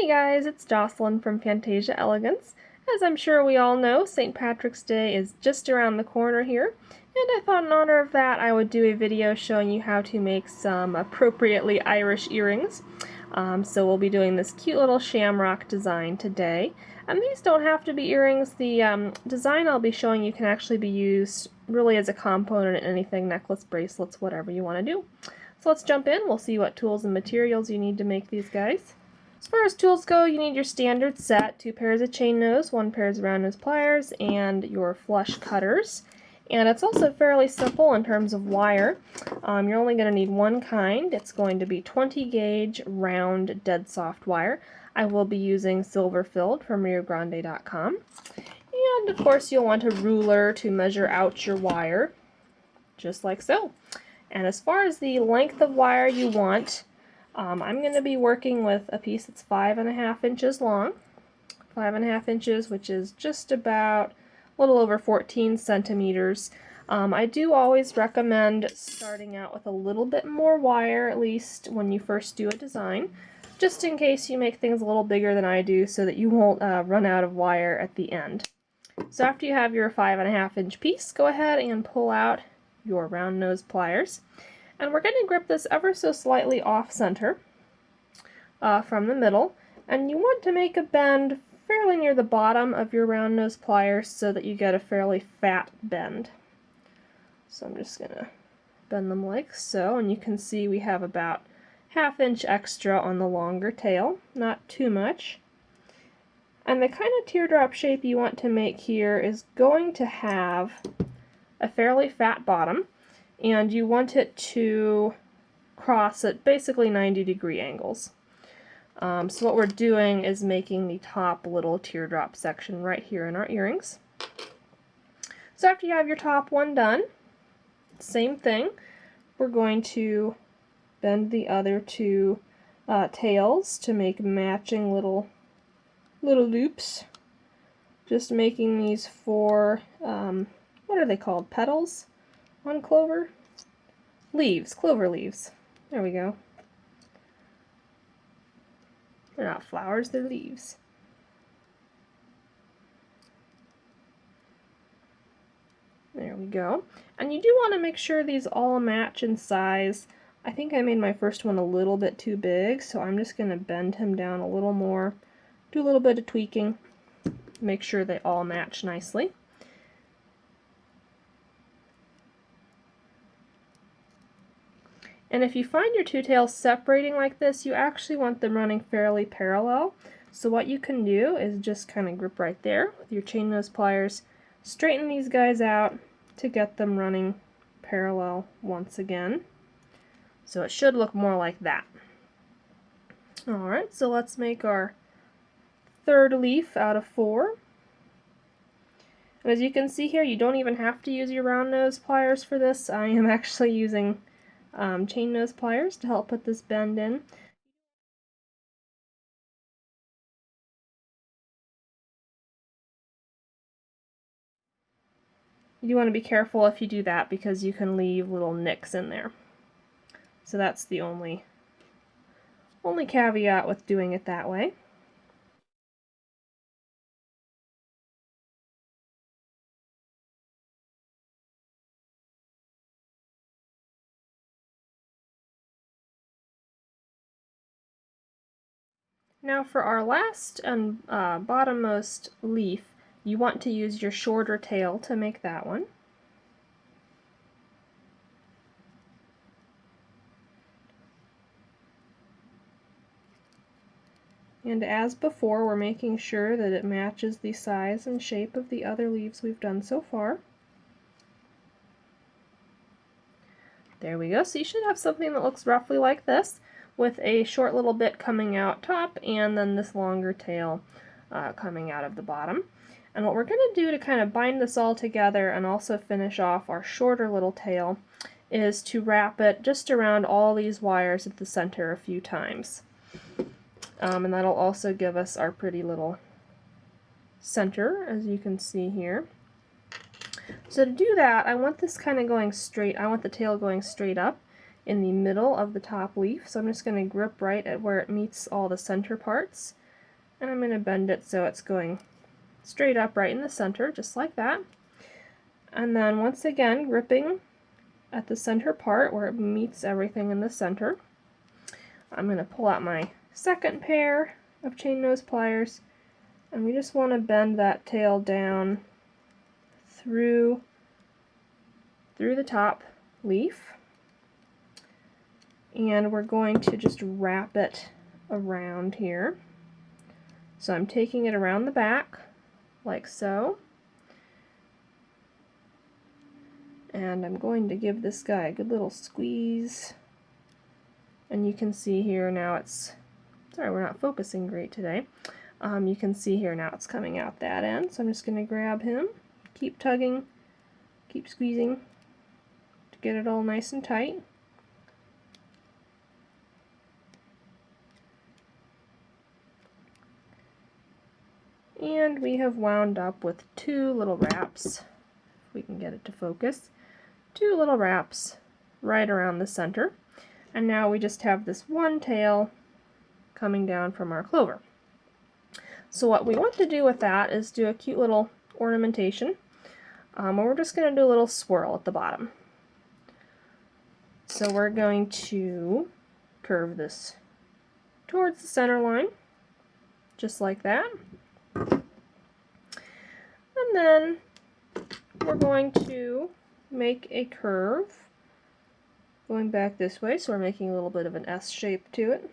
Hey guys, it's Jocelyn from Fantasia Elegance. As I'm sure we all know, St. Patrick's Day is just around the corner here, and I thought in honor of that I would do a video showing you how to make some appropriately Irish earrings. So we'll be doing this cute little shamrock design today. And these don't have to be earrings. The design I'll be showing you can actually be used really as a component in anything, necklace, bracelets, whatever you want to do. So let's jump in. We'll see what tools and materials you need to make these guys. As far as tools go, you need your standard set, 2 pairs of chain nose, 1 pair of round nose pliers, and your flush cutters. And it's also fairly simple in terms of wire. You're only going to need one kind. It's going to be 20 gauge round dead soft wire. I will be using silver filled from riogrande.com. And of course you'll want a ruler to measure out your wire, just like so. And as far as the length of wire you want, I'm going to be working with a piece that's 5.5 inches long, 5.5 inches, which is just about a little over 14 centimeters. I do always recommend starting out with a little bit more wire, at least when you first do a design, just in case you make things a little bigger than I do so that you won't run out of wire at the end. So after you have your 5.5 inch piece, go ahead and pull out your round nose pliers. And we're going to grip this ever so slightly off center from the middle, and you want to make a bend fairly near the bottom of your round nose pliers so that you get a fairly fat bend. So I'm just going to bend them like so, and you can see we have about 1/2 inch extra on the longer tail, not too much. And the kind of teardrop shape you want to make here is going to have a fairly fat bottom, and you want it to cross at basically 90-degree angles. So what we're doing is making the top little teardrop section right here in our earrings. So after you have your top one done, same thing, we're going to bend the other two tails to make matching little loops. Just making these for, what are they called, petals on clover? Leaves, clover leaves. There we go. They're not flowers, they're leaves. There we go. And you do want to make sure these all match in size. I think I made my first one a little bit too big, so I'm just going to bend him down a little more, do a little bit of tweaking, make sure they all match nicely. And if you find your two tails separating like this, you actually want them running fairly parallel. So what you can do is just kind of grip right there with your chain nose pliers, straighten these guys out to get them running parallel once again. So it should look more like that. Alright, so let's make our third leaf out of 4. And as you can see here, you don't even have to use your round nose pliers for this. I am actually using chain nose pliers to help put this bend in. You want to be careful if you do that because you can leave little nicks in there. So that's the only caveat with doing it that way. Now for our last and bottommost leaf, you want to use your shorter tail to make that one. And as before, we're making sure that it matches the size and shape of the other leaves we've done so far. There we go. So you should have something that looks roughly like this, with a short little bit coming out top and then this longer tail coming out of the bottom. And what we're going to do to kind of bind this all together and also finish off our shorter little tail is to wrap it just around all these wires at the center a few times. And that'll also give us our pretty little center, as you can see here. So to do that, I want this kind of going straight. I want the tail going straight up in the middle of the top leaf. So I'm just going to grip right at where it meets all the center parts And I'm going to bend it so it's going straight up right in the center, just like that. And then once again, gripping at the center part where it meets everything in the center, I'm going to pull out my second pair of chain nose pliers, and we just want to bend that tail down through the top leaf, and we're going to just wrap it around here. So I'm taking it around the back like so, and I'm going to give this guy a good little squeeze, and you can see here now it's, sorry we're not focusing great today, you can see here now it's coming out that end, so I'm just going to grab him, keep tugging, keep squeezing to get it all nice and tight. And we have wound up with two little wraps, if we can get it to focus, two little wraps right around the center. And now we just have this one tail coming down from our clover. So what we want to do with that is do a cute little ornamentation. And we're just going to do a little swirl at the bottom. So we're going to curve this towards the center line, just like that. And then we're going to make a curve going back this way, so we're making a little bit of an S shape to it.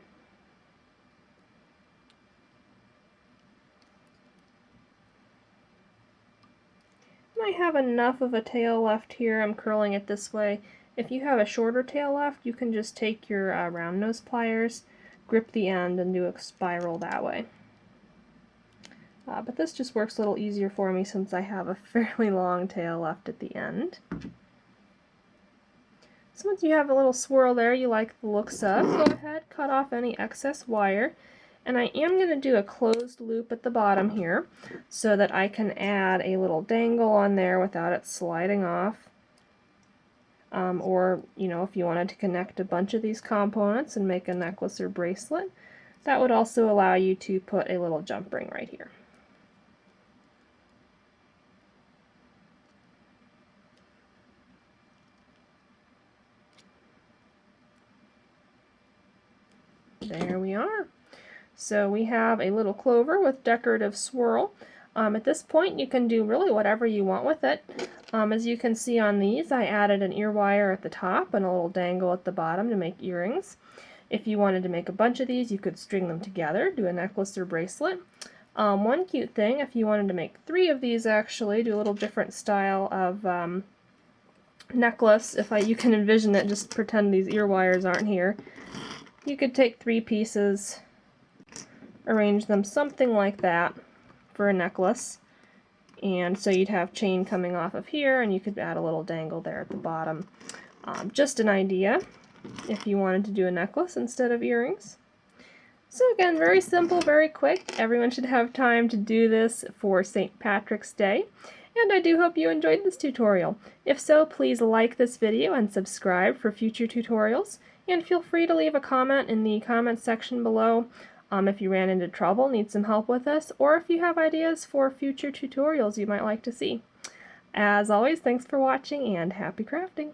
And I have enough of a tail left here. I'm curling it this way. If you have a shorter tail left, you can just take your round nose pliers, grip the end, and do a spiral that way. But this just works a little easier for me since I have a fairly long tail left at the end. So once you have a little swirl there you like the looks of, go ahead, cut off any excess wire. And I am going to do a closed loop at the bottom here so that I can add a little dangle on there without it sliding off. Or, you know, if you wanted to connect a bunch of these components and make a necklace or bracelet, that would also allow you to put a little jump ring right here. There we are. So we have a little clover with decorative swirl. At this point you can do really whatever you want with it. As you can see on these, I added an ear wire at the top and a little dangle at the bottom to make earrings. If you wanted to make a bunch of these, you could string them together, do a necklace or bracelet. One cute thing, if you wanted to make 3 of these actually, do a little different style of necklace, you can envision it, just pretend these ear wires aren't here. You could take 3 pieces, arrange them something like that for a necklace, and so you'd have chain coming off of here, and you could add a little dangle there at the bottom. Just an idea if you wanted to do a necklace instead of earrings. So again, very simple, very quick. Everyone should have time to do this for St. Patrick's Day, and I do hope you enjoyed this tutorial. If so, please like this video and subscribe for future tutorials, and feel free to leave a comment in the comment section below if you ran into trouble, need some help with this, or if you have ideas for future tutorials you might like to see. As always, thanks for watching and happy crafting!